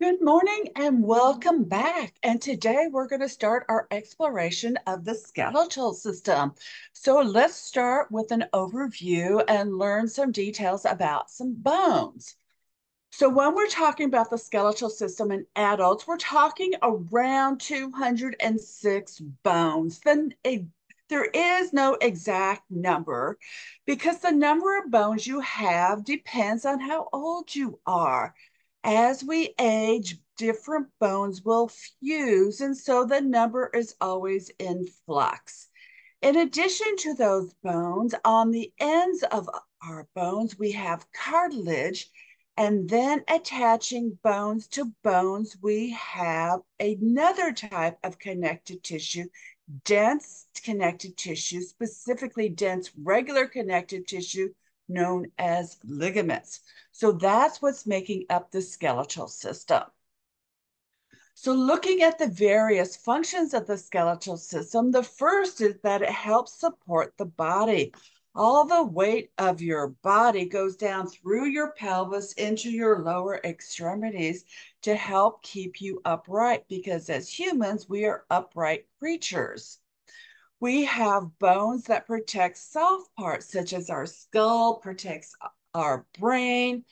Good morning and welcome back. And today we're going to start our exploration of the skeletal system. So let's start with an overview and learn some details about some bones. So when we're talking about the skeletal system in adults, we're talking around 206 bones. There is no exact number because the number of bones you have depends on how old you are. As we age, different bones will fuse, and so the number is always in flux. In addition to those bones, on the ends of our bones, we have cartilage, and then attaching bones to bones, we have another type of connective tissue, dense connective tissue, specifically dense regular connective tissue known as ligaments. So that's what's making up the skeletal system. So looking at the various functions of the skeletal system, the first is that it helps support the body. All the weight of your body goes down through your pelvis into your lower extremities to help keep you upright because as humans, we are upright creatures. We have bones that protect soft parts, such as our skull protects our brain.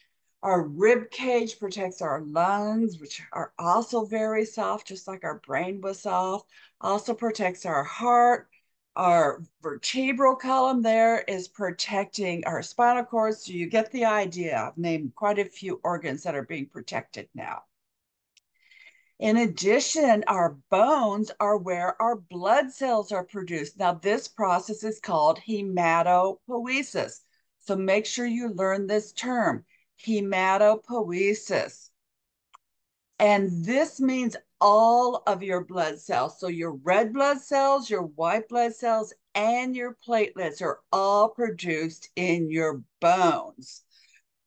Our rib cage protects our lungs, which are also very soft, just like our brain was soft. Also protects our heart. Our vertebral column there is protecting our spinal cord. So you get the idea. I've named quite a few organs that are being protected now. In addition, our bones are where our blood cells are produced. Now, this process is called hematopoiesis. So make sure you learn this term, hematopoiesis. And this means all of your blood cells. So your red blood cells, your white blood cells, and your platelets are all produced in your bones.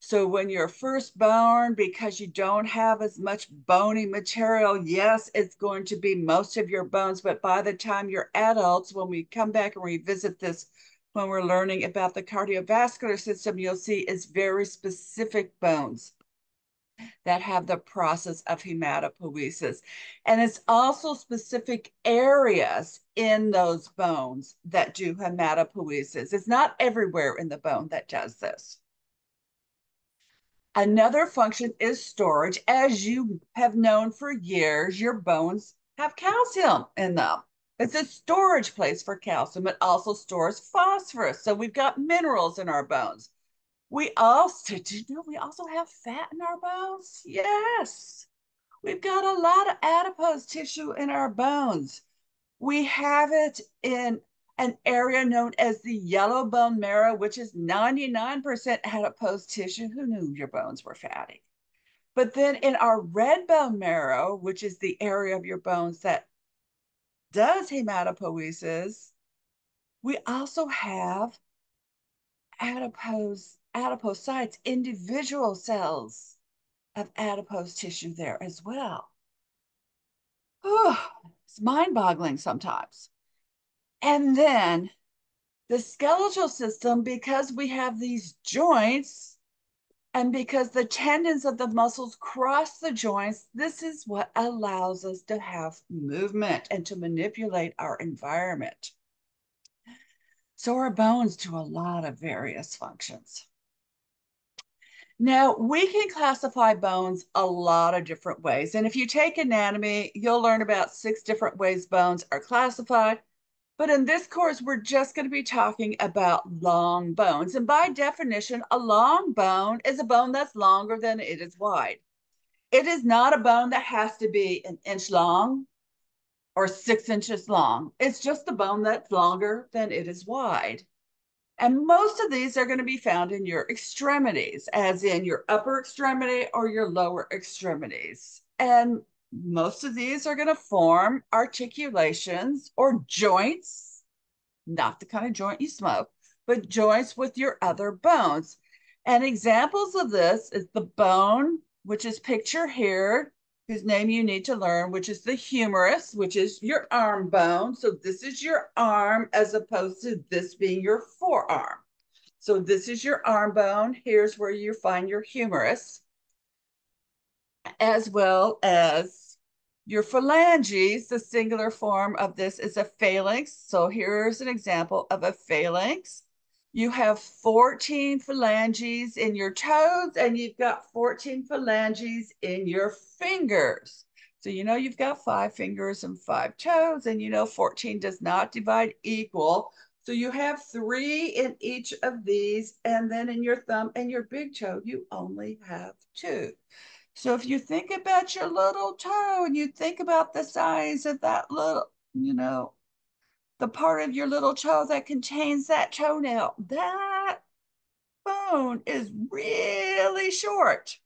So when you're first born, because you don't have as much bony material, yes, it's going to be most of your bones. But by the time you're adults, when we come back and revisit this, when we're learning about the cardiovascular system, you'll see it's very specific bones that have the process of hematopoiesis. And it's also specific areas in those bones that do hematopoiesis. It's not everywhere in the bone that does this. Another function is storage. As you have known for years, your bones have calcium in them. It's a storage place for calcium. It also stores phosphorus. So we've got minerals in our bones. Do you know we also have fat in our bones? Yes. We've got a lot of adipose tissue in our bones. We have it in an area known as the yellow bone marrow, which is 99% adipose tissue. Who knew your bones were fatty? But then in our red bone marrow, which is the area of your bones that does hematopoiesis, we also have adipocytes, individual cells of adipose tissue there as well. Oh, it's mind-boggling sometimes. And then the skeletal system, because we have these joints and because the tendons of the muscles cross the joints, this is what allows us to have movement and to manipulate our environment. So our bones do a lot of various functions. Now, we can classify bones a lot of different ways. And if you take anatomy, you'll learn about 6 different ways bones are classified. But in this course, we're just going to be talking about long bones. And by definition, a long bone is a bone that's longer than it is wide. It is not a bone that has to be an inch long or 6 inches long. It's just a bone that's longer than it is wide. And most of these are going to be found in your extremities, as in your upper extremity or your lower extremities. And most of these are going to form articulations or joints, not the kind of joint you smoke, but joints with your other bones. And examples of this is the bone, which is pictured here, whose name you need to learn, which is the humerus, which is your arm bone. So this is your arm as opposed to this being your forearm. So this is your arm bone. Here's where you find your humerus. as well as your phalanges. The singular form of this is a phalanx. So here's an example of a phalanx. You have 14 phalanges in your toes, and you've got 14 phalanges in your fingers. So you know you've got 5 fingers and 5 toes, and you know 14 does not divide equal. So you have 3 in each of these, and then in your thumb and your big toe, you only have 2. So if you think about your little toe and you think about the size of that little, the part of your little toe that contains that toenail, that bone is really short,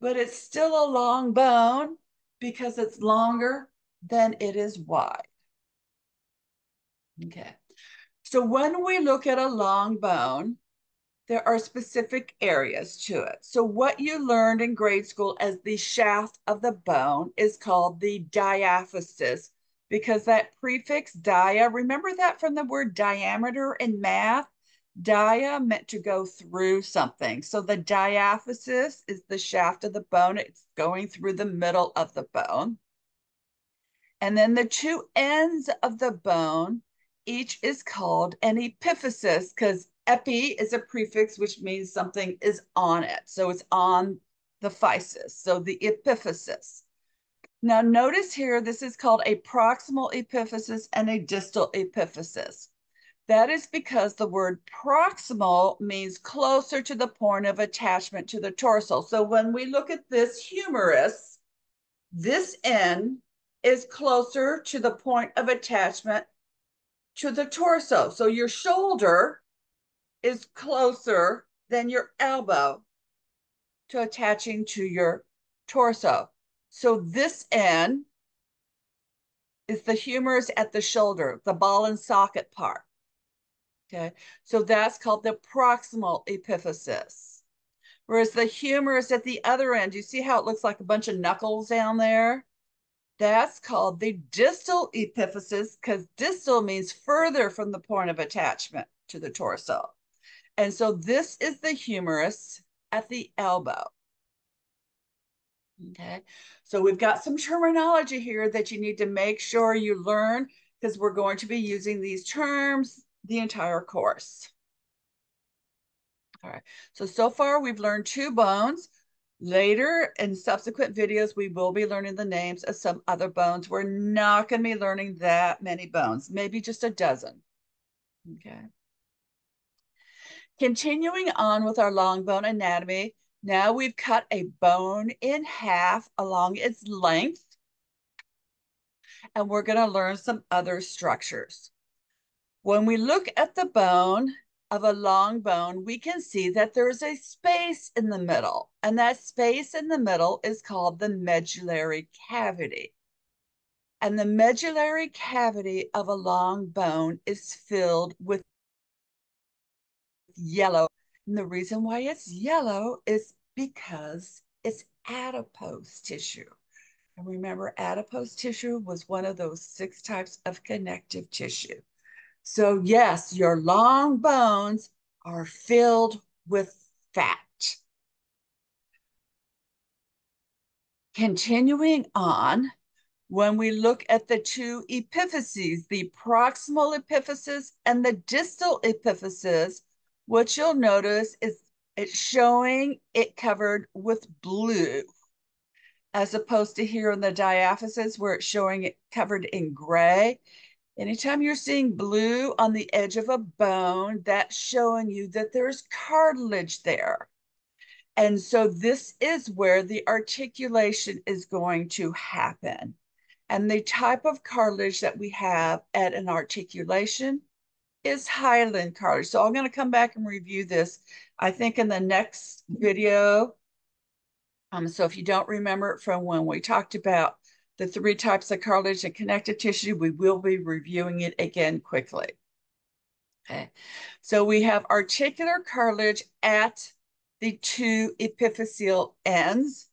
but it's still a long bone because it's longer than it is wide. Okay. So when we look at a long bone, there are specific areas to it. So what you learned in grade school as the shaft of the bone is called the diaphysis, because that prefix dia, remember that from the word diameter in math? Dia meant to go through something. So the diaphysis is the shaft of the bone. It's going through the middle of the bone. And then the two ends of the bone, each is called an epiphysis, because epi is a prefix, which means something is on it. So it's on the physis, so the epiphysis. Now notice here, this is called a proximal epiphysis and a distal epiphysis. That is because the word proximal means closer to the point of attachment to the torso. So when we look at this humerus, this end is closer to the point of attachment to the torso. So your shoulder is closer than your elbow to attaching to your torso. So this end is the humerus at the shoulder, the ball and socket part. Okay, so that's called the proximal epiphysis. Whereas the humerus at the other end, you see how it looks like a bunch of knuckles down there? That's called the distal epiphysis, because distal means further from the point of attachment to the torso. And so this is the humerus at the elbow. Okay, so we've got some terminology here that you need to make sure you learn, because we're going to be using these terms the entire course. All right, so far we've learned 2 bones. Later in subsequent videos, we will be learning the names of some other bones. We're not going to be learning that many bones, maybe just a dozen. Okay. Continuing on with our long bone anatomy, now we've cut a bone in half along its length, and we're going to learn some other structures. When we look at the bone of a long bone, we can see that there's a space in the middle, and that space in the middle is called the medullary cavity. And the medullary cavity of a long bone is filled with yellow. And the reason why it's yellow is because it's adipose tissue. And remember, adipose tissue was one of those 6 types of connective tissue. So yes, your long bones are filled with fat. Continuing on, when we look at the 2 epiphyses, the proximal epiphysis and the distal epiphysis, what you'll notice is it's showing it covered with blue, as opposed to here in the diaphysis where it's showing it covered in gray. Anytime you're seeing blue on the edge of a bone, that's showing you that there's cartilage there. And so this is where the articulation is going to happen. And the type of cartilage that we have at an articulation is hyaline cartilage. So I'm going to come back and review this, I think, in the next video. So if you don't remember it from when we talked about the 3 types of cartilage and connective tissue, we will be reviewing it again quickly. Okay, so we have articular cartilage at the 2 epiphyseal ends.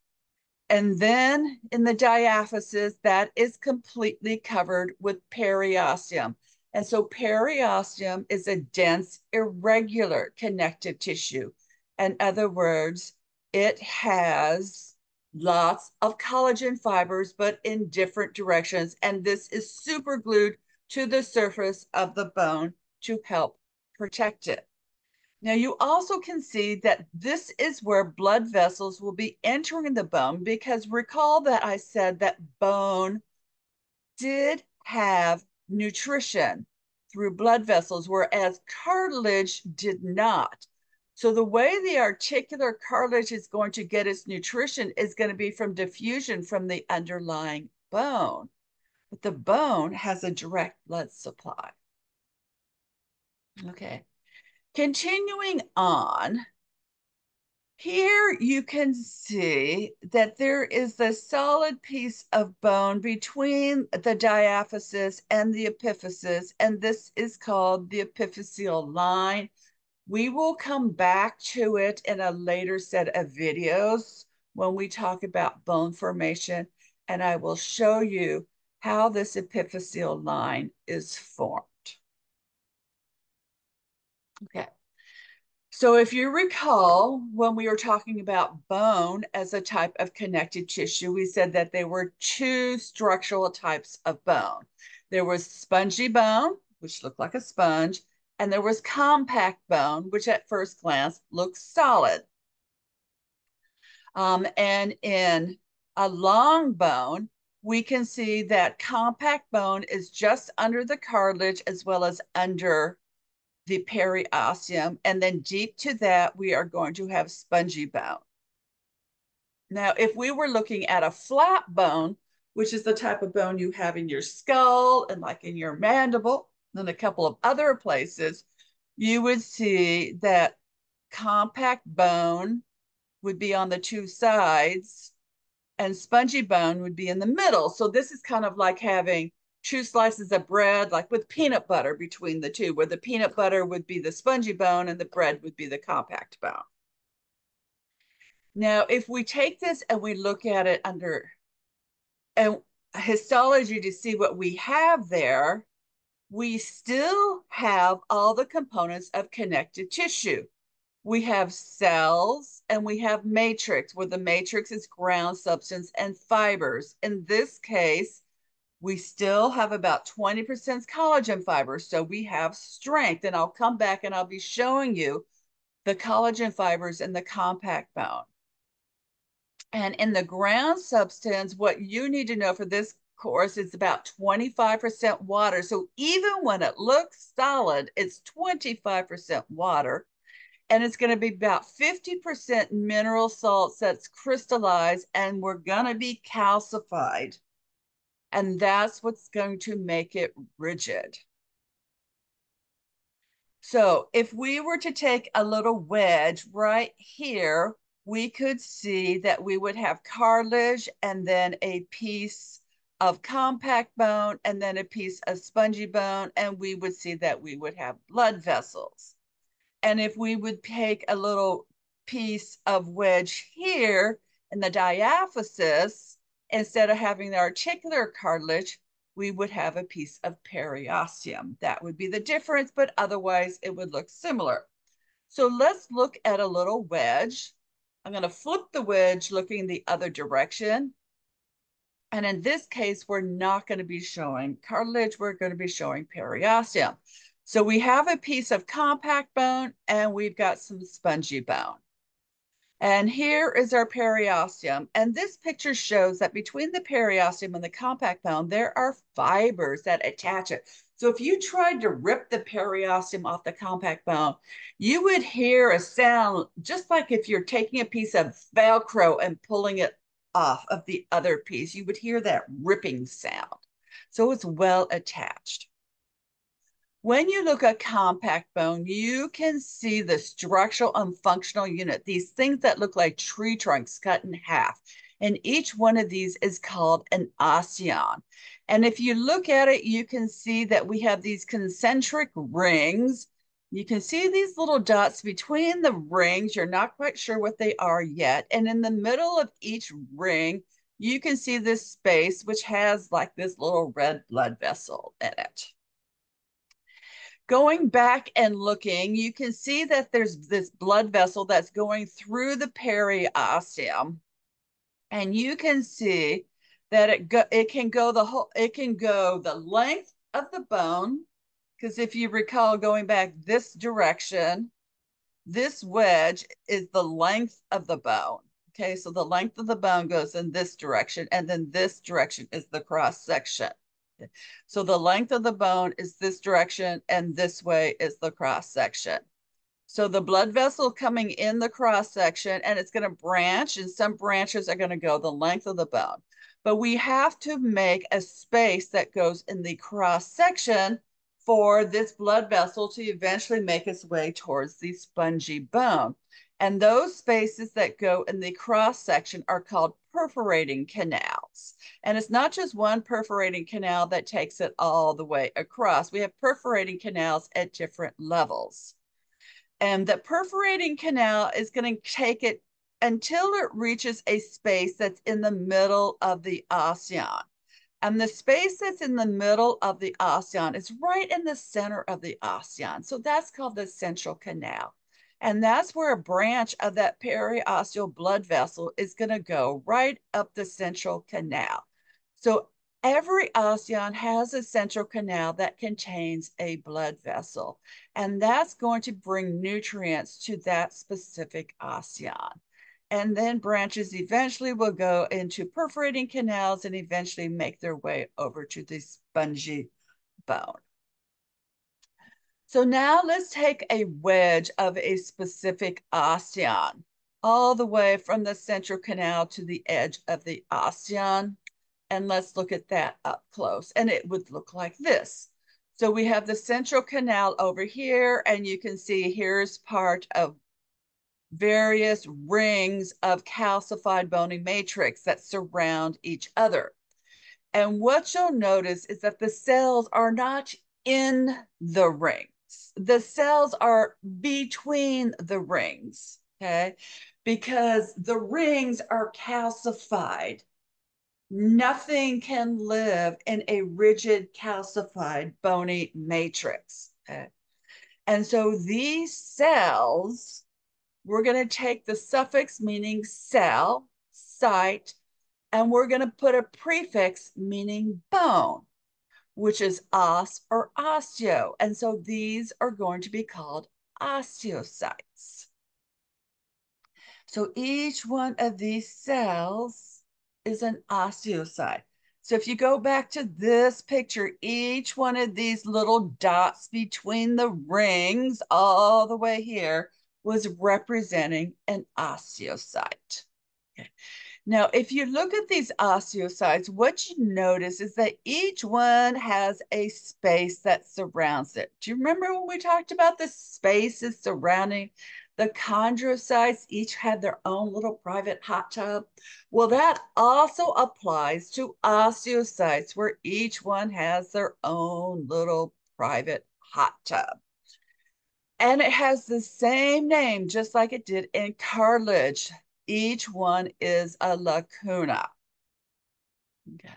And then in the diaphysis, that is completely covered with periosteum. And so periosteum is a dense, irregular connective tissue. In other words, it has lots of collagen fibers, but in different directions. And this is super glued to the surface of the bone to help protect it. Now, you also can see that this is where blood vessels will be entering the bone, because recall that I said that bone did have nutrition through blood vessels, whereas cartilage did not. So the way the articular cartilage is going to get its nutrition is going to be from diffusion from the underlying bone. But the bone has a direct blood supply. Okay. Continuing on, here you can see that there is a solid piece of bone between the diaphysis and the epiphysis, and this is called the epiphyseal line. We will come back to it in a later set of videos when we talk about bone formation, and I will show you how this epiphyseal line is formed. Okay. So if you recall, when we were talking about bone as a type of connective tissue, we said that there were two structural types of bone. There was spongy bone, which looked like a sponge, and there was compact bone, which at first glance looks solid. And in a long bone, we can see that compact bone is just under the cartilage as well as under the periosteum, and then deep to that, we are going to have spongy bone. Now, if we were looking at a flat bone, which is the type of bone you have in your skull and like in your mandible, and a couple of other places, you would see that compact bone would be on the two sides and spongy bone would be in the middle. So this is kind of like having two slices of bread, like with peanut butter between the two, where the peanut butter would be the spongy bone and the bread would be the compact bone. Now, if we take this and we look at it under histology to see what we have there, we still have all the components of connective tissue. We have cells and we have matrix, where the matrix is ground substance and fibers. In this case, we still have about 20% collagen fibers, so we have strength. And I'll come back and I'll be showing you the collagen fibers in the compact bone. And in the ground substance, what you need to know for this course is about 25% water. So even when it looks solid, it's 25% water. And it's going to be about 50% mineral salts that's crystallized, and we're going to be calcified. And that's what's going to make it rigid. So if we were to take a little wedge right here, we could see that we would have cartilage and then a piece of compact bone and then a piece of spongy bone, and we would see that we would have blood vessels. And if we would take a little piece of wedge here in the diaphysis, instead of having the articular cartilage, we would have a piece of periosteum. That would be the difference, but otherwise it would look similar. So let's look at a little wedge. I'm going to flip the wedge looking the other direction. And in this case, we're not going to be showing cartilage, we're going to be showing periosteum. So we have a piece of compact bone and we've got some spongy bone. And here is our periosteum. And this picture shows that between the periosteum and the compact bone, there are fibers that attach it. So if you tried to rip the periosteum off the compact bone, you would hear a sound just like if you're taking a piece of Velcro and pulling it off of the other piece. You would hear that ripping sound. So it's well attached. When you look at compact bone, you can see the structural and functional unit, these things that look like tree trunks cut in half. And each one of these is called an osteon. And if you look at it, you can see that we have these concentric rings. You can see these little dots between the rings. You're not quite sure what they are yet. And in the middle of each ring, you can see this space, which has like this little red blood vessel in it. Going back and looking, you can see that there's this blood vessel that's going through the periosteum. And you can see that it can go the length of the bone, because if you recall going back this direction, this wedge is the length of the bone. Okay, so the length of the bone goes in this direction, and then this direction is the cross section. So the length of the bone is this direction, and this way is the cross section. So the blood vessel coming in the cross section, and it's going to branch, and some branches are going to go the length of the bone. But we have to make a space that goes in the cross section for this blood vessel to eventually make its way towards the spongy bone. And those spaces that go in the cross section are called perforating canals. And it's not just one perforating canal that takes it all the way across. We have perforating canals at different levels. And the perforating canal is going to take it until it reaches a space that's in the middle of the osteon. And the space that's in the middle of the osteon is right in the center of the osteon. So that's called the central canal. And that's where a branch of that periosteal blood vessel is going to go right up the central canal. So every osteon has a central canal that contains a blood vessel, and that's going to bring nutrients to that specific osteon. And then branches eventually will go into perforating canals and eventually make their way over to the spongy bone. So now let's take a wedge of a specific osteon, all the way from the central canal to the edge of the osteon. And let's look at that up close. And it would look like this. So we have the central canal over here, and you can see here's part of various rings of calcified bony matrix that surround each other. And what you'll notice is that the cells are not in the rings. The cells are between the rings, okay? Because the rings are calcified. Nothing can live in a rigid, calcified, bony matrix. Okay? And so these cells, we're going to take the suffix meaning cell, site, and we're going to put a prefix meaning bone, which is os or osteo. And so these are going to be called osteocytes. So each one of these cells is an osteocyte. So if you go back to this picture, each one of these little dots between the rings all the way here was representing an osteocyte. Okay. Now, if you look at these osteocytes, what you notice is that each one has a space that surrounds it. Do you remember when we talked about the spaces surrounding the chondrocytes? Each had their own little private hot tub. Well, that also applies to osteocytes, where each one has their own little private hot tub. And it has the same name, just like it did in cartilage. Each one is a lacuna. Okay.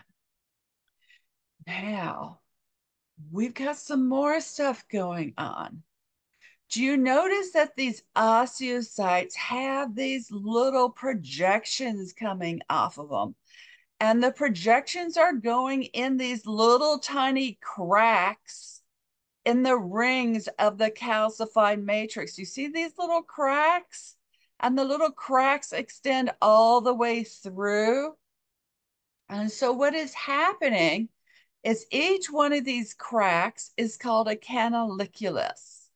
Now, we've got some more stuff going on. Do you notice that these osteocytes have these little projections coming off of them? And the projections are going in these little tiny cracks in the rings of the calcified matrix. You see these little cracks? And the little cracks extend all the way through. And so what is happening is each one of these cracks is called a canaliculus.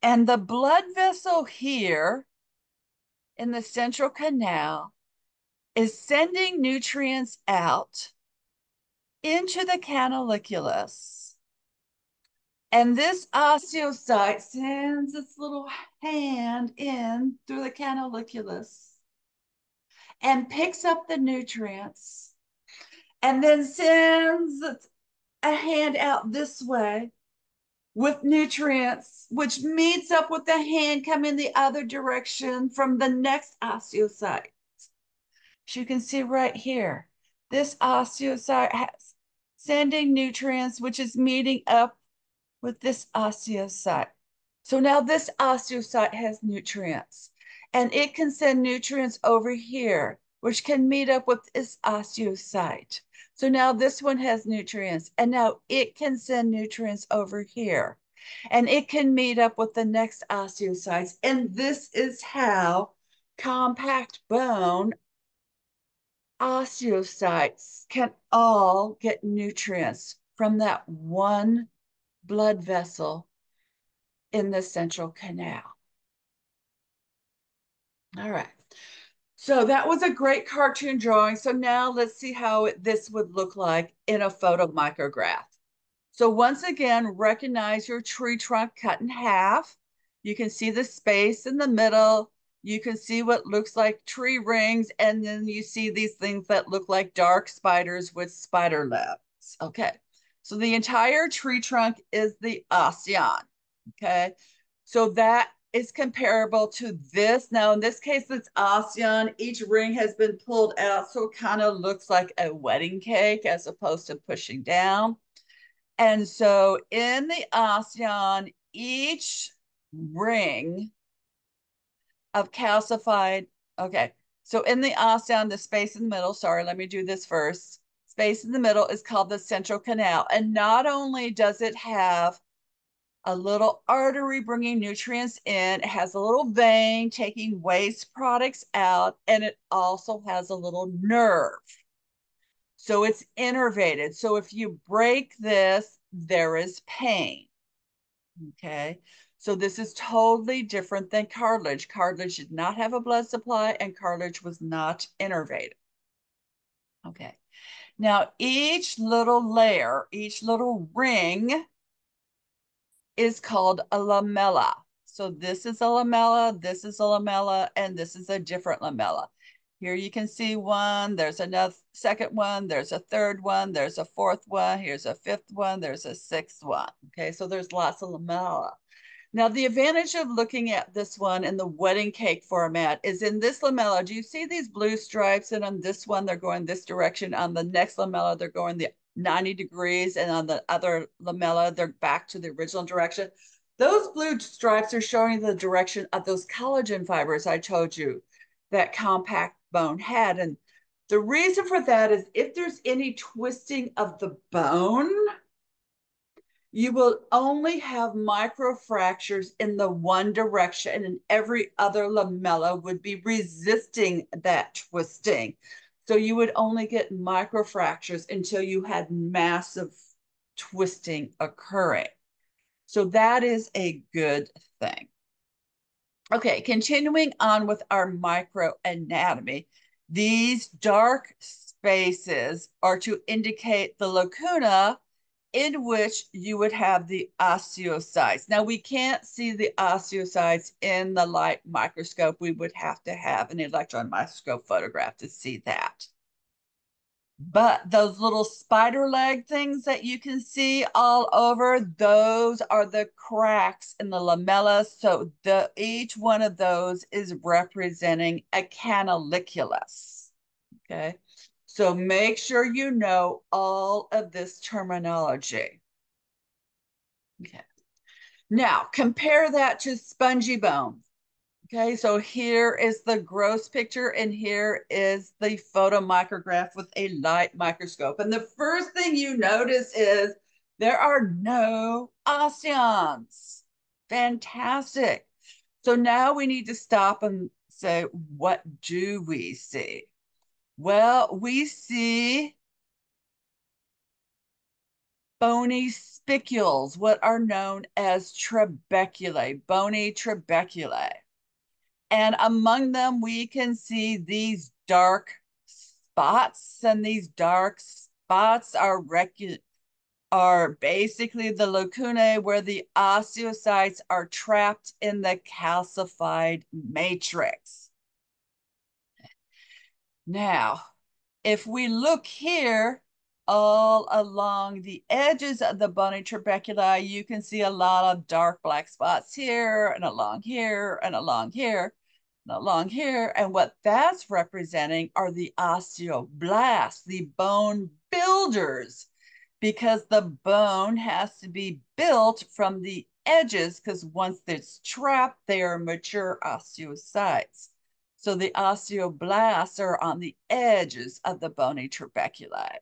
And the blood vessel here in the central canal is sending nutrients out into the canaliculus. And this osteocyte sends its little hand in through the canaliculus and picks up the nutrients and then sends a hand out this way with nutrients, which meets up with the hand coming the other direction from the next osteocyte. As you can see right here, this osteocyte has sending nutrients, which is meeting up with this osteocyte. So now this osteocyte has nutrients, and it can send nutrients over here which can meet up with this osteocyte. So now this one has nutrients, and now it can send nutrients over here, and it can meet up with the next osteocytes. And this is how compact bone osteocytes can all get nutrients from that one blood vessel in the central canal. All right. So that was a great cartoon drawing. So now let's see how this would look like in a photomicrograph. So once again, recognize your tree trunk cut in half. You can see the space in the middle. You can see what looks like tree rings, and then you see these things that look like dark spiders with spider legs. Okay, so the entire tree trunk is the osteon. Okay, so that is comparable to this. Now, in this case, it's osteon. Each ring has been pulled out, so it kind of looks like a wedding cake as opposed to pushing down. And so in the osteon, each ring of calcified, okay, so in the osteon, the space in the middle, sorry, let me do this first. Space in the middle is called the central canal. And not only does it have a little artery bringing nutrients in, it has a little vein taking waste products out, and it also has a little nerve. So it's innervated. So if you break this, there is pain. Okay. So this is totally different than cartilage. Cartilage did not have a blood supply, and cartilage was not innervated. Okay. Now, each little layer, each little ring is called a lamella. So this is a lamella, this is a lamella, and this is a different lamella. Here you can see one, there's another second one, there's a third one, there's a fourth one, here's a fifth one, there's a sixth one. Okay, so there's lots of lamella. Now, the advantage of looking at this one in the wedding cake format is in this lamella, do you see these blue stripes? And on this one, they're going this direction. On the next lamella, they're going the 90 degrees. And on the other lamella, they're back to the original direction. Those blue stripes are showing the direction of those collagen fibers I told you that compact bone had. And the reason for that is if there's any twisting of the bone, you will only have microfractures in the one direction, and every other lamella would be resisting that twisting. So you would only get microfractures until you had massive twisting occurring. So that is a good thing. Okay, continuing on with our microanatomy, these dark spaces are to indicate the lacuna in which you would have the osteocytes. Now, we can't see the osteocytes in the light microscope. We would have to have an electron microscope photograph to see that. But those little spider leg things that you can see all over, those are the cracks in the lamella. So each one of those is representing a canaliculus. Okay. So make sure you know all of this terminology. Okay. Now compare that to spongy bone. Okay, so here is the gross picture, and here is the photomicrograph with a light microscope. And the first thing you notice is there are no osteons. Fantastic. So now we need to stop and say, what do we see? Well, we see bony spicules, what are known as trabeculae, bony trabeculae. And among them, we can see these dark spots, and these dark spots are basically the lacunae where the osteocytes are trapped in the calcified matrix. Now, if we look here, all along the edges of the bony trabeculae, you can see a lot of dark black spots here and along here and along here and along here. And what that's representing are the osteoblasts, the bone builders, because the bone has to be built from the edges, because once it's trapped, they are mature osteocytes. So the osteoblasts are on the edges of the bony trabeculae.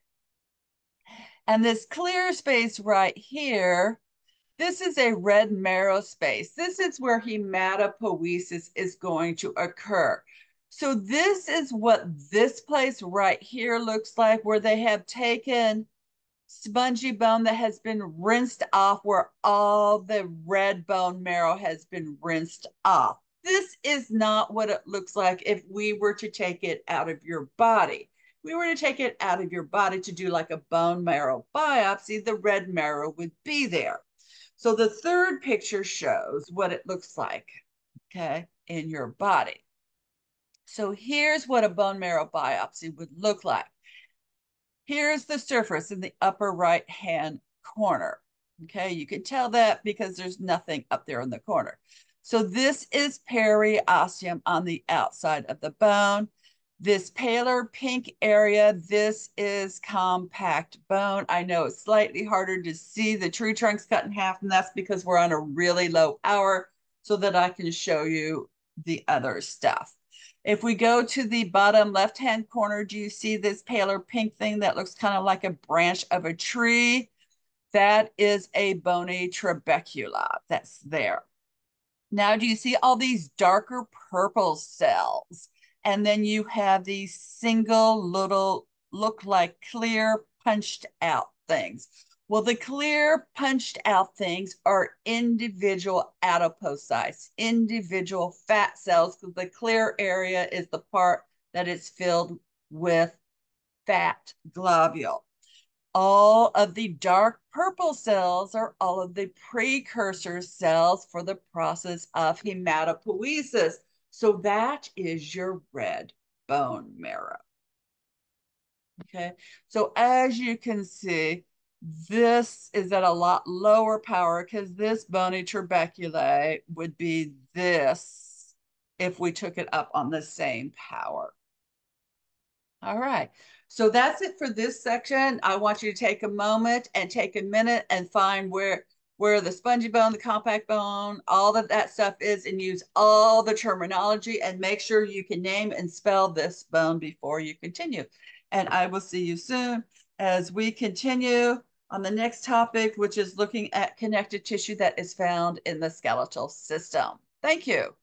And this clear space right here, this is a red marrow space. This is where hematopoiesis is going to occur. So this is what this place right here looks like, where they have taken spongy bone that has been rinsed off, where all the red bone marrow has been rinsed off. This is not what it looks like if we were to take it out of your body. If we were to take it out of your body to do like a bone marrow biopsy, the red marrow would be there. So the third picture shows what it looks like, okay, in your body. So here's what a bone marrow biopsy would look like. Here's the surface in the upper right-hand corner. Okay, you can tell that because there's nothing up there in the corner. So this is periosteum on the outside of the bone. This paler pink area, this is compact bone. I know it's slightly harder to see. The tree trunk's cut in half, and that's because we're on a really low power so that I can show you the other stuff. If we go to the bottom left-hand corner, do you see this paler pink thing that looks kind of like a branch of a tree? That is a bony trabecula that's there. Now, do you see all these darker purple cells? And then you have these single little, look like clear punched out things. Well, the clear punched out things are individual adipocytes, individual fat cells, because the clear area is the part that is filled with fat globule. All of the dark purple cells are all of the precursor cells for the process of hematopoiesis. So that is your red bone marrow. Okay, so as you can see, this is at a lot lower power because this bony trabeculae would be this if we took it up on the same power. All right. So that's it for this section. I want you to take a moment and take a minute and find where the spongy bone, the compact bone, all of that stuff is, and use all the terminology, and make sure you can name and spell this bone before you continue. And I will see you soon as we continue on the next topic, which is looking at connective tissue that is found in the skeletal system. Thank you.